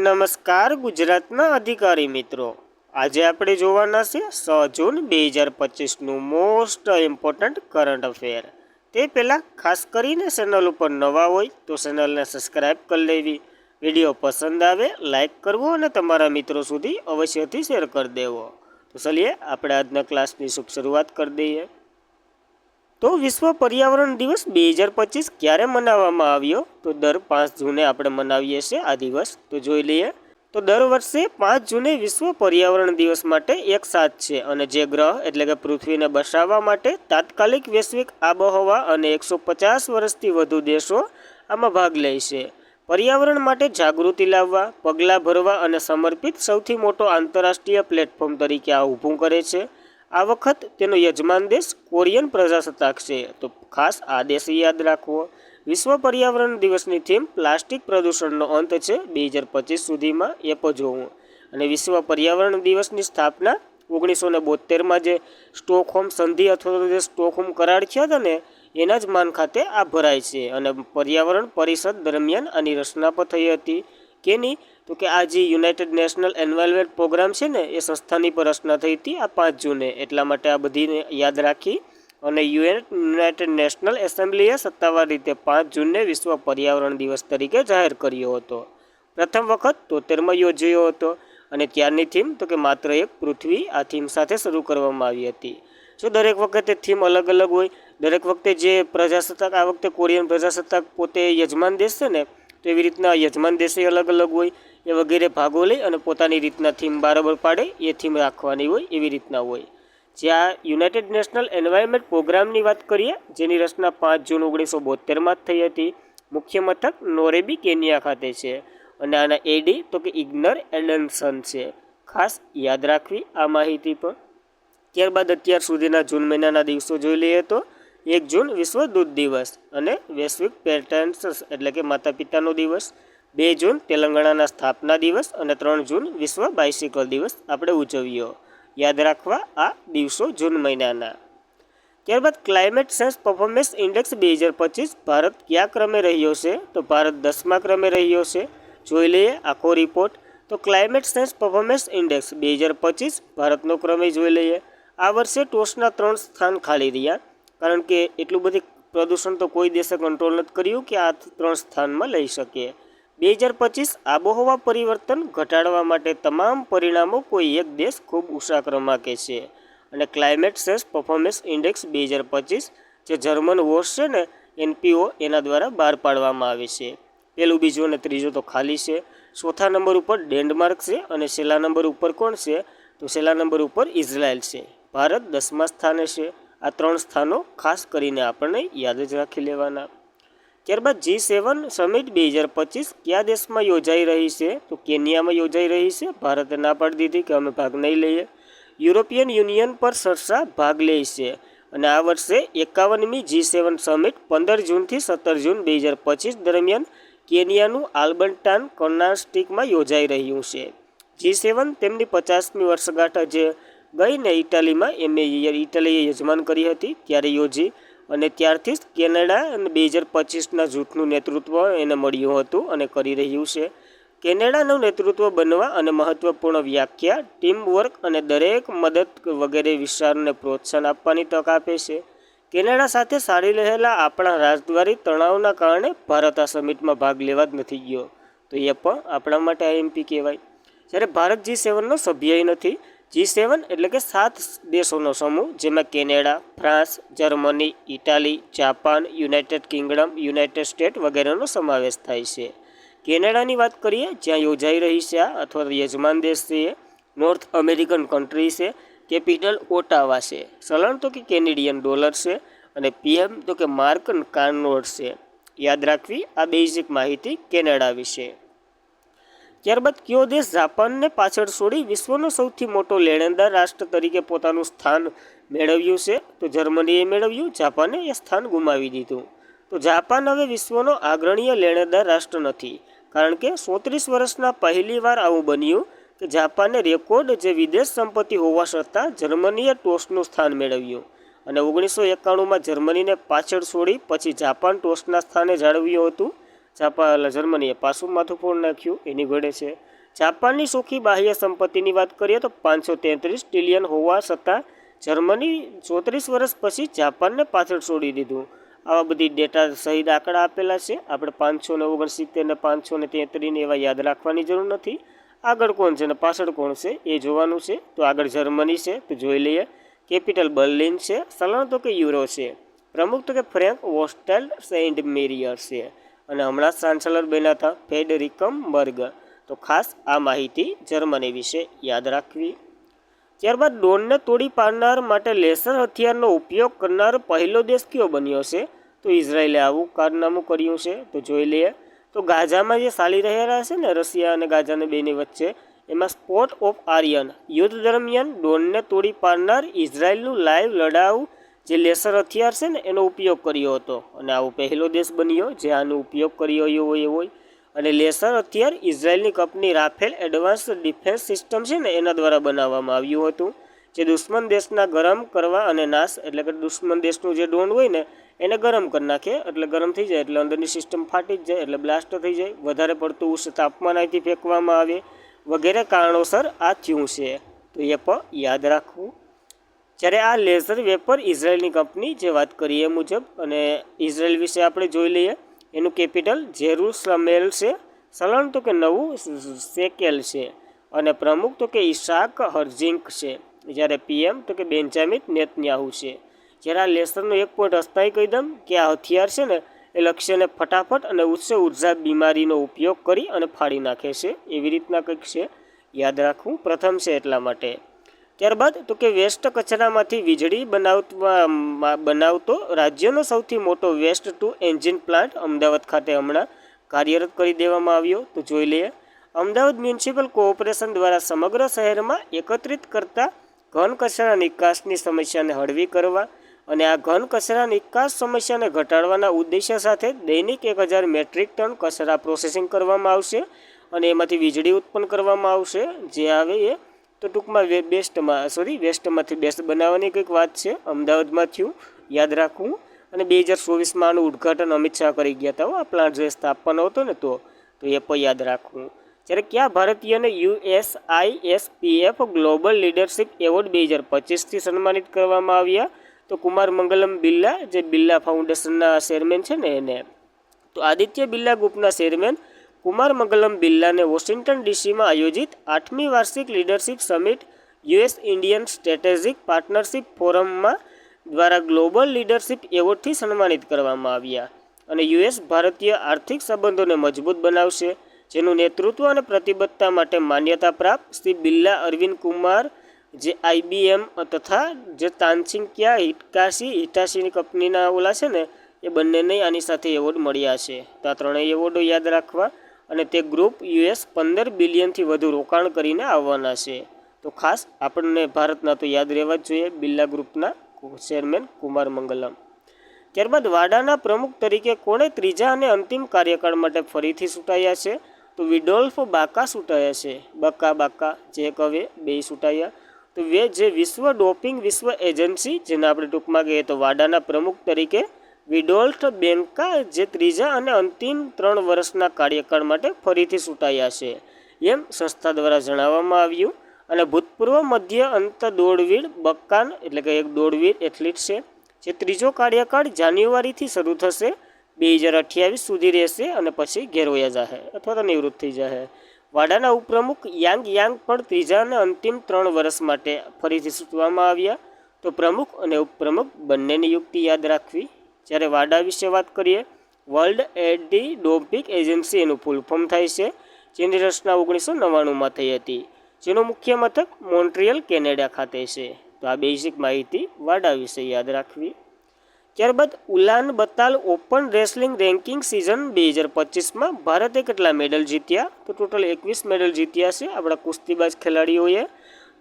નમસ્કાર ગુજરાતના અધિકારી મિત્રો, આજે આપણે જોવાના છે 6 જૂન 2025નું મોસ્ટ ઇમ્પોર્ટન્ટ કરંટ અફેર. તે પહેલાં ખાસ કરીને ચેનલ ઉપર નવા હોય તો ચેનલને સબસ્ક્રાઈબ કરી લેવી, વિડીયો પસંદ આવે લાઈક કરવો અને તમારા મિત્રો સુધી અવશ્યથી શેર કરી દેવો. તો ચલીએ આપણે આજના ક્લાસની શુભ શરૂઆત કરી દઈએ. તો વિશ્વ પર્યાવરણ દિવસ 2025 ક્યારે મનાવવામાં આવ્યો? તો દર 5 જૂને આપણે મનાવીએ છીએ આ દિવસ. તો જોઈ લઈએ. તો દર વર્ષે 5 જૂને વિશ્વ પર્યાવરણ દિવસ માટે એક સાથ છે અને જે ગ્રહ એટલે કે પૃથ્વીને બચાવવા માટે તાત્કાલિક વૈશ્વિક આબોહવા અને 150 વર્ષથી વધુ દેશો આમાં ભાગ લે છે. પર્યાવરણ માટે જાગૃતિ લાવવા, પગલાં ભરવા અને સમર્પિત સૌથી મોટો આંતરરાષ્ટ્રીય પ્લેટફોર્મ તરીકે આ ઊભું કરે છે. આ વખત તેનો યજમાન દેશ કોરિયન પ્રજાસત્તાક છે. તો ખાસ આ દેશ યાદ રાખવો. વિશ્વ પર્યાવરણ દિવસની થીમ પ્લાસ્ટિક પ્રદૂષણનો અંત છે 2025 સુધીમાં એ પણ જોવું. અને વિશ્વ પર્યાવરણ દિવસની સ્થાપના 1972માં જે સ્ટોકહોમ સંધિ અથવા તો જે સ્ટોકહોમ કરાર થયા હતા ને એના જ માન ખાતે આ ભરાય છે. અને પર્યાવરણ પરિષદ દરમિયાન આની રચના પણ થઈ હતી. કેની? તો કે આ જે યુનાઇટેડ નેશનલ એન્વાયરમેન્ટ પ્રોગ્રામ છે ને એ સંસ્થાની પર રચના થઈ હતી આ 5 જૂને. એટલા માટે આ બધીને યાદ રાખી અને યુનાઇટેડ નેશનલ એસેમ્બલીએ સત્તાવાર રીતે 5 જૂનને વિશ્વ પર્યાવરણ દિવસ તરીકે જાહેર કર્યો હતો. પ્રથમ વખત 73માં યોજાયો હતો અને ત્યારની થીમ તો કે માત્ર એક પૃથ્વી આ થીમ સાથે શરૂ કરવામાં આવી હતી. જો દરેક વખતે થીમ અલગ અલગ હોય, દરેક વખતે જે પ્રજાસત્તાક આ વખતે કોરિયન પ્રજાસત્તાક પોતે યજમાન દેશ છે ને તો એવી રીતના યજમાન દેશે અલગ અલગ હોય એ વગેરે ભાગો લઈ અને પોતાની રીતના થીમ બરાબર પાડે એ થીમ રાખવાની હોય એવી રીતના હોય. જે આ યુનાઇટેડ નેશનલ એન્વાયરમેન્ટ પ્રોગ્રામની વાત કરીએ જેની રચના 5 જૂન 1972માં જ થઈ હતી. મુખ્ય મથક નોરેબી કેન્યા ખાતે છે અને આના એડી તો કે ઇગ્નર એડન્સન છે. ખાસ યાદ રાખવી આ માહિતી પણ. ત્યારબાદ અત્યાર સુધીના જૂન મહિનાના દિવસો જોઈ લઈએ તો 1 જૂન વિશ્વ દૂધ દિવસ અને વૈશ્વિક પેરેન્ટ્સ એટલે કે માતા પિતાનો દિવસ. 2 જૂન તેલંગાણાના સ્થાપના દિવસ અને 3 જૂન વિશ્વ બાઇસિકલ દિવસ આપણે ઉજવ્યો. યાદ રાખવા આ દિવસો જૂન મહિનાના. ત્યારબાદ climate change performance index 2025 Bharat કયા ક્રમે રહ્યો છે? તો ભારત 10મા ક્રમે રહ્યો છે. જોઈ લઈએ આખો રિપોર્ટ. તો ક્લાઇમેટ ચેન્જ પરફોર્મન્સ ઇન્ડેક્સ 2025 ભારતનો ક્રમે જોઈ લઈએ. આ વર્ષે ટોચના 3 સ્થાન ખાલી રહ્યા કારણ કે એટલું બધી પ્રદૂષણ તો કોઈ દેશે કંટ્રોલ નથી કર્યું કે આ 3 સ્થાનમાં લઈ શકે. 2025 આબોહવા પરિવર્તન ઘટાડવા માટે તમામ પરિણામો કોઈ એક દેશ ખૂબ ઊંચા ક્રમાંકે છે. અને ક્લાઇમેટ ચેન્જ પરફોર્મન્સ ઇન્ડેક્સ 2025 જે જર્મન વોર્સ છે ને NPO એના દ્વારા બહાર પાડવામાં આવે છે. પહેલું, બીજું અને ત્રીજું તો ખાલી છે. ચોથા નંબર ઉપર ડેનમાર્ક છે અને છેલ્લા નંબર ઉપર કોણ છે? તો છેલ્લા નંબર ઉપર ઇઝરાયલ છે. ભારત 10મા સ્થાને છે. આ 3 સ્થાનો ખાસ કરીને આપણને યાદ જ રાખી લેવાના. ત્યારબાદ G7 સમિટ 2025 કયા દેશમાં યોજાઈ રહી છે? તો કેન્યામાં યોજાઈ રહી છે. ભારતે ના પાડી દીધી કે અમે ભાગ નહીં લઈએ. યુરોપિયન યુનિયન પર ચર્ચા ભાગ લે છે અને આ વર્ષે 51મી G7 સમિટ 15 જૂનથી 17 જૂન 2025 દરમિયાન કેન્યાનું આલ્બર્ટાન કર્નાટકમાં યોજાઈ રહ્યું છે. G7 તેમની 50મી વર્ષગાંઠ જે ગઈ ને ઇટાલીમાં ઇટાલીએ યજમાન કરી હતી ત્યારે યોજી અને ત્યારથી જ કેનેડા અને 2025ના જૂથનું નેતૃત્વ એને મળ્યું હતું અને કરી રહ્યું છે. કેનેડાનું નેતૃત્વ બનવા અને મહત્વપૂર્ણ વ્યાખ્યા, ટીમ વર્ક અને દરેક મદદ વગેરે વિચારને પ્રોત્સાહન આપવાની તક આપે છે. કેનેડા સાથે ચાલી રહેલા આપણા રાજદ્વારી તણાવના કારણે ભારત આ સમિટમાં ભાગ લેવા જ નથી ગયો. તો એ પણ આપણા માટે IMP કહેવાય. જ્યારે ભારત G7નો સભ્ય નથી. G7 એટલે કે 7 દેશોનો સમૂહ જેમાં Canada, France, Germany, Italy, Japan, United Kingdom, United state વગેરેનો સમાવેશ થાય છે. કેનેડાની વાત કરીએ જ્યાં યોજાઈ રહી છે આ અથવા તો યજમાન દેશ છે નોર્થ અમેરિકન કન્ટ્રી છે. કેપિટલ ઓટાવા છે. ચલણ તો કે કેનેડિયન ડોલર છે અને PM તો કે માર્ક કાર્નોટ છે. યાદ રાખવી આ બેઝિક માહિતી કેનેડા વિશે. ત્યારબાદ કયો દેશ જાપાનને પાછળ છોડી વિશ્વનો સૌથી મોટો લેણદાર રાષ્ટ્ર તરીકે પોતાનું સ્થાન મેળવ્યું છે? તો જર્મનીએ મેળવ્યું, જાપાને એ સ્થાન ગુમાવી દીધું. તો જાપાન હવે વિશ્વનો અગ્રણીય લેણદાર રાષ્ટ્ર નથી કારણ કે 34 વર્ષના પહેલીવાર આવું બન્યું કે જાપાને રેકોર્ડ જે વિદેશ સંપત્તિ હોવા છતાં જર્મનીએ ટોચનું સ્થાન મેળવ્યું અને 1991માં જર્મનીને પાછળ છોડી પછી જાપાન ટોચના સ્થાને જાળવ્યું હતું. જર્મનીએ પાછું માથું ફોડ નાખ્યું એની ઘડે છે. જાપાનની ચોખ્ખી બાહ્ય સંપત્તિની વાત કરીએ તો 533 ટ્રિલિયન હોવા છતાં જર્મની 34 વર્ષ પછી જાપાનને પાછળ છોડી દીધું. આવા બધી ડેટા સહિત આંકડા આપેલા છે. આપણે 569 ને 533 ને એવા યાદ રાખવાની જરૂર નથી. આગળ કોણ છે ને પાછળ કોણ છે એ જોવાનું છે. તો આગળ જર્મની છે તો જોઈ લઈએ. કેપિટલ બર્લિન છે. ચલણ તો કે યુરો છે. પ્રમુખ તો કે ફ્રેન્ક વોસ્ટેલ સેન્ટ મેરિયર છે. અને હમણાં ચાન્સેલર બન્યા હતા ફેડરિકમ બર્ગ. તો ખાસ આ માહિતી જર્મની વિશે યાદ રાખવી. ત્યારબાદ ડ્રોનને તોડી પાડનાર માટે લેસર હથિયારનો ઉપયોગ કરનાર પહેલો દેશ કયો બન્યો છે? તો ઇઝરાયેલે આવું કારનામું કર્યું છે. તો જોઈ લઈએ. તો ગાઝામાં જે ચાલી રહેલા છે ને રશિયા અને ગાઝાને બેની વચ્ચે, એમાં સ્પોટ ઓફ આર્યન યુદ્ધ દરમિયાન ડ્રોનને તોડી પાડનાર ઇઝરાયેલનું લાઈવ લડાઉ જે લેસર હથિયાર છે ને એનો ઉપયોગ કર્યો હતો. અને આવો પહેલો દેશ બન્યો જે આનો ઉપયોગ કર્યો હોય. અને લેસર હથિયાર ઇઝરાયેલની company Rafael advanced defense system છે ને એના દ્વારા બનાવવામાં આવ્યું હતું, જે દુશ્મન દેશના ગરમ કરવા અને નાશ, એટલે કે દુશ્મન દેશનું જે ડ્રોન હોય ને એને ગરમ કરી નાખે, એટલે ગરમ થઈ જાય એટલે અંદરની સિસ્ટમ ફાટી જ જાય, એટલે બ્લાસ્ટ થઈ જાય, વધારે પડતું ઉચ્ચ તાપમાન અહીંથી ફેંકવામાં આવે વગેરે કારણોસર આ થયું છે. તો એ પણ યાદ રાખવું. જ્યારે આ લેઝર વેપર ઇઝરાયેલની કંપની જે વાત કરીએ મુજબ, અને ઇઝરાયેલ વિશે આપણે જોઈ લઈએ. એનું કેપિટલ જેરુસલેમ છે. ચલણ તો કે નવું શેકેલ છે. અને પ્રમુખ તો કે ઇસાક હર્ઝિંક છે. જ્યારે પીએમ તો કે બેન્જામિન નેતન્યાહુ છે. જ્યારે આ લેસરનો એક પોઈન્ટ અસ્થાયી કહી દઉં કે આ હથિયાર છે ને એ લક્ષ્યને ફટાફટ અને ઉચ્ચ ઉર્જા બીમારીનો ઉપયોગ કરી અને ફાડી નાખે છે. એવી રીતના કંઈક છે, યાદ રાખવું. પ્રથમ છે એટલા માટે. ત્યારબાદ તો કે વેસ્ટ કચરામાંથી વીજળી બનાવતો રાજ્યનો સૌથી મોટો waste to engine plant Ahmedabad ખાતે હમણાં કાર્યરત કરી દેવામાં આવ્યો. તો જોઈ લઈએ. અમદાવાદ મ્યુનિસિપલ કોર્પોરેશન દ્વારા સમગ્ર શહેરમાં એકત્રિત કરતા ઘન કચરા નિકાસની સમસ્યાને હળવી કરવા અને આ ઘન કચરા નિકાસ સમસ્યાને ઘટાડવાના ઉદ્દેશ્ય સાથે દૈનિક 1000 મેટ્રિક ટન કચરા પ્રોસેસિંગ કરવામાં આવશે અને એમાંથી વીજળી ઉત્પન્ન કરવામાં આવશે. જે આવે એ તો ટૂંકમાં વેસ્ટમાંથી બેસ્ટ બનાવવાની કંઈક વાત છે. અમદાવાદમાં થયું, યાદ રાખવું. અને 2024માં આનું ઉદ્ઘાટન અમિત શાહ કરી ગયા હતા. આ પ્લાન્ટ જે સ્થાપવાનો હતો ને તો એ પણ યાદ રાખવું. જ્યારે કયા ભારતીયને USISPF ગ્લોબલ લીડરશિપ એવોર્ડ 2025થી સન્માનિત કરવામાં આવ્યા? તો કુમાર મંગલમ બિરલા, જે બિરલા ફાઉન્ડેશનના ચેરમેન છે ને એને. તો આદિત્ય બિરલા ગ્રુપના ચેરમેન કુમાર મંગલમ બિરલાને વોશિંગ્ટન ડીસીમાં આયોજિત 8મી વાર્ષિક leadership summit US Indian strategic partnership ફોરમમાં દ્વારા ગ્લોબલ લીડરશિપ એવોર્ડથી સન્માનિત કરવામાં આવ્યા. અને US ભારતીય આર્થિક સંબંધોને મજબૂત બનાવશે, જેનું નેતૃત્વ અને પ્રતિબદ્ધતા માટે માન્યતા પ્રાપ્ત શ્રી બિરલા અરવિંદ કુમાર, જે IBM તથા જે તાનસિંકિયા હિટાશીની કંપનીના ઓલા છે ને એ બંનેને આની સાથે એવોર્ડ મળ્યા છે. તો આ ત્રણેય એવોર્ડો યાદ રાખવા. અને તે ગ્રુપ US 15 બિલિયનથી વધુ રોકાણ કરીને આવવાના છે. તો ખાસ આપણને ભારતના તો યાદ રહેવા જ જોઈએ બિરલા ગ્રુપના ચેરમેન કુમાર મંગલમ. ત્યારબાદ વાડાના પ્રમુખ તરીકે કોણે ત્રીજા અને અંતિમ કાર્યકાળ માટે ફરીથી ચૂંટાયા છે? તો વિડોલ્ફ બાકા ચૂંટાયા છે. બાકા જે કવે બે ચૂંટાયા. તો જે વિશ્વ ડોપિંગ વિશ્વ એજન્સી, જેને આપણે ટૂંકમાં કહીએ તો વાડાના પ્રમુખ તરીકે વિડોલ્ફ બેન્કા, જે ત્રીજા અને અંતિમ 3 વર્ષના કાર્યકાળ માટે ફરીથી ચૂંટાયા છે એમ સંસ્થા દ્વારા જણાવવામાં આવ્યું. અને ભૂતપૂર્વ મધ્ય અંત દોડવીર બક્કાન, એટલે કે એક દોડવીર એથ્લીટ છે, જે ત્રીજો કાર્યકાળ જાન્યુઆરીથી શરૂ થશે, 2028 સુધી રહેશે અને પછી ઘેર વયા જશે અથવા તો નિવૃત્ત થઈ જશે. વાડાના ઉપપ્રમુખ યાંગ પણ ત્રીજા અને અંતિમ 3 વર્ષ માટે ફરીથી ચૂંટવામાં આવ્યા. તો પ્રમુખ અને ઉપપ્રમુખ બંનેની યુક્તિ યાદ રાખવી. જ્યારે વાડા વિશે વાત કરીએ, વર્લ્ડ એન્ટી ડોપિંગ એજન્સી એનું ફૂલ ફોર્મ થાય છે, જેની રચના 1999માં થઈ હતી, જેનું મુખ્ય મથક મોન્ટ્રીયલ કેનેડા ખાતે છે. તો આ બેઝિક માહિતી વાડા વિશે યાદ રાખવી. ત્યારબાદ ઉલાન બતાલ ઓપન રેસલિંગ રેન્કિંગ સિઝન 2025માં ભારતે કેટલા મેડલ જીત્યા? તો ટોટલ 21 મેડલ જીત્યા છે આપણા કુસ્તીબાજ ખેલાડીઓએ.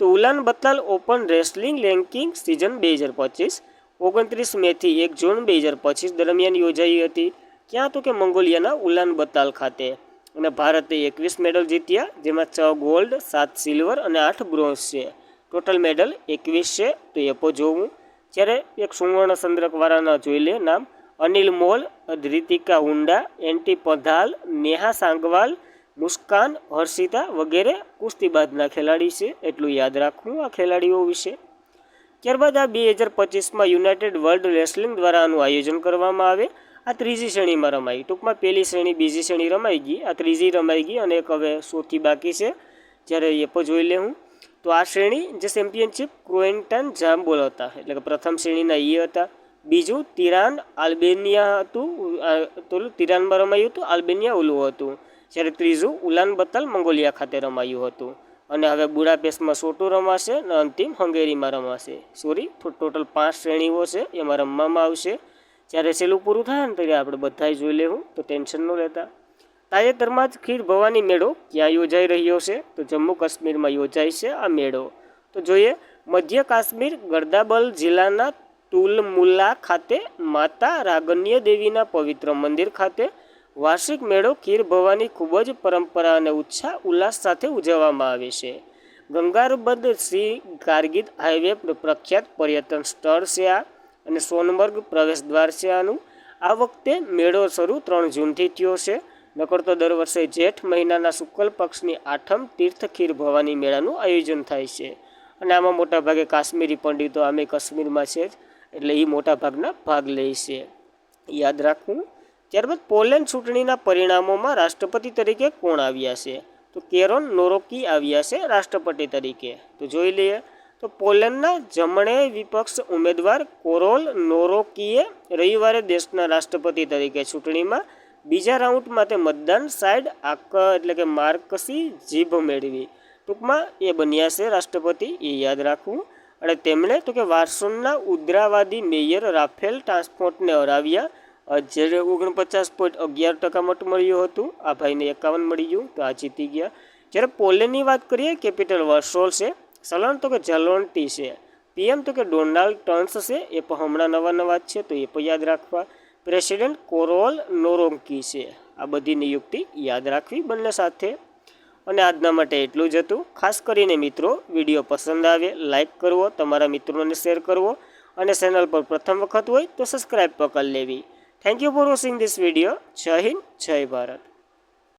તો ઉલાન બતાલ ઓપન રેસલિંગ રેન્કિંગ સિઝન 2025 29 મેથી 1 જૂન 2025 દરમિયાન યોજાઈ હતી. ક્યાં? તો કે મંગોલિયાના ઉલાન બતાલ ખાતે. અને ભારતે 21 મેડલ જીત્યા, જેમાં 6 ગોલ્ડ, 7 સિલ્વર અને 8 બ્રોન્ઝ છે. ટોટલ મેડલ 21 છે. તો એ પણ જોવું. જ્યારે એક સુવર્ણ ચંદ્રકવાળાના જોઈ લે નામ: અનિલ મોલ, ધૃતિકા હુંડા, એન્ટી પધાલ, નેહા સાંગવાલ, મુસ્કાન, હર્ષિતા વગેરે કુસ્તીબાજના ખેલાડી છે, એટલું યાદ રાખવું આ ખેલાડીઓ વિશે. ત્યારબાદ આ 2025માં યુનાઇટેડ વર્લ્ડ રેસલિંગ દ્વારા આનું આયોજન કરવામાં આવે. આ ત્રીજી શ્રેણીમાં રમાઈ. ટૂંકમાં પહેલી શ્રેણી, બીજી શ્રેણી રમાઈ ગઈ, આ ત્રીજી રમાઈ ગઈ અને એક હવે ચોથી બાકી છે, જ્યારે એ પણ જોઈ લે હું. તો આ શ્રેણી જે ચેમ્પિયનશિપ ક્રોએન્ટન જામ્બોલ હતા, એટલે કે પ્રથમ શ્રેણીના એ હતા. બીજું તિરાન આલ્બેનિયા હતું, તો તિરાનમાં રમાયું હતું, આલ્બેનિયા ઓલું હતું. જ્યારે ત્રીજું ઉલાન બતલ મંગોલિયા ખાતે રમાયું હતું. અને હવે બુડાપેસ્ટમાં સોટું રમાશે અને અંતિમ હંગેરીમાં રમાશે. ટોટલ 5 શ્રેણીઓ છે, એમાં રમવામાં આવશે. જ્યારે છેલ્લું પૂરું થાય ને ત્યારે આપણે બધાય જોઈ લેવું, તો ટેન્શન ન લેતા. તાજેતરમાં જ ખીર ભવાની મેળો ક્યાં યોજાઈ રહ્યો છે? તો જમ્મુ કાશ્મીરમાં યોજાય છે આ મેળો. તો જોઈએ, મધ્ય કાશ્મીર ગર્દાબલ જિલ્લાના તુલમુલ્લા ખાતે માતા રાગન્ય દેવીના પવિત્ર મંદિર ખાતે વાર્ષિક મેળો ખીર ભવાની ખૂબ જ પરંપરા અને ઉત્સાહ ઉલ્લાસ સાથે ઉજવવામાં આવે છે. ગંગારબદ શ્રી કારગીલ હાઈવે પ્રખ્યાત પર્યટન સ્થળ છે આ, અને સોનમર્ગ પ્રવેશ દ્વાર છે આનું. આ વખતે મેળો શરૂ 3 જૂનથી થયો છે. નકર તો દર વર્ષે જેઠ મહિનાના શુક્લ પક્ષની 8મ તીર્થ ખીર ભવાની મેળાનું આયોજન થાય છે. અને આમાં મોટાભાગે કાશ્મીરી પંડિતો આમે કાશ્મીરમાં છે જ, એટલે એ મોટાભાગના ભાગ લે છે, યાદ રાખવું. ત્યારબાદ પોલેન્ડ ચૂંટણીના પરિણામોમાં રાષ્ટ્રપતિ તરીકે કોણ આવ્યા છે? તો કેરોન નોરોકી આવ્યા છે રાષ્ટ્રપતિ તરીકે. તો જોઈ લઈએ. તો પોલેન્ડના જમણે વિપક્ષ ઉમેદવાર કોરોલ નોરોકીએ રવિવારે દેશના રાષ્ટ્રપતિ તરીકે ચૂંટણીમાં બીજા રાઉન્ડમાં તે મતદાન સાઇડ એટલે કે માર્કસી જીભ મેળવી. ટૂંકમાં એ બન્યા છે રાષ્ટ્રપતિ, એ યાદ રાખવું. અને તેમણે તો કે વાર્સોનના ઉદ્રાવાદી મેયર રાફેલ ટ્રાન્સપોર્ટને હરાવ્યા, જ્યારે 49.11% મત મળ્યું હતું. આ ભાઈને 51 મળી ગયું, તો આ જીતી ગયા. જ્યારે પોલેન્ડની વાત કરીએ, કેપિટલ વર્સોલ છે. ચલણ તો કે ઝલોન્ટી છે. પીએમ તો કે ડોનાલ્ડ ટર્ન્સ છે, એ પણ હમણાં નવા જ છે, તો એ પણ યાદ રાખવા. પ્રેસિડેન્ટ કોરોલ નોરોકી છે. આ બધી નિયુક્તિ યાદ રાખવી બંને સાથે. અને આજના માટે એટલું જ હતું. ખાસ કરીને મિત્રો, વિડીયો પસંદ આવે લાઇક કરવો, તમારા મિત્રોને શેર કરવો, અને ચેનલ પર પ્રથમ વખત હોય તો સબસ્ક્રાઈબ પણ કરી લેવી. Thank you for watching this video. જય હિન્દ, જય ભારત.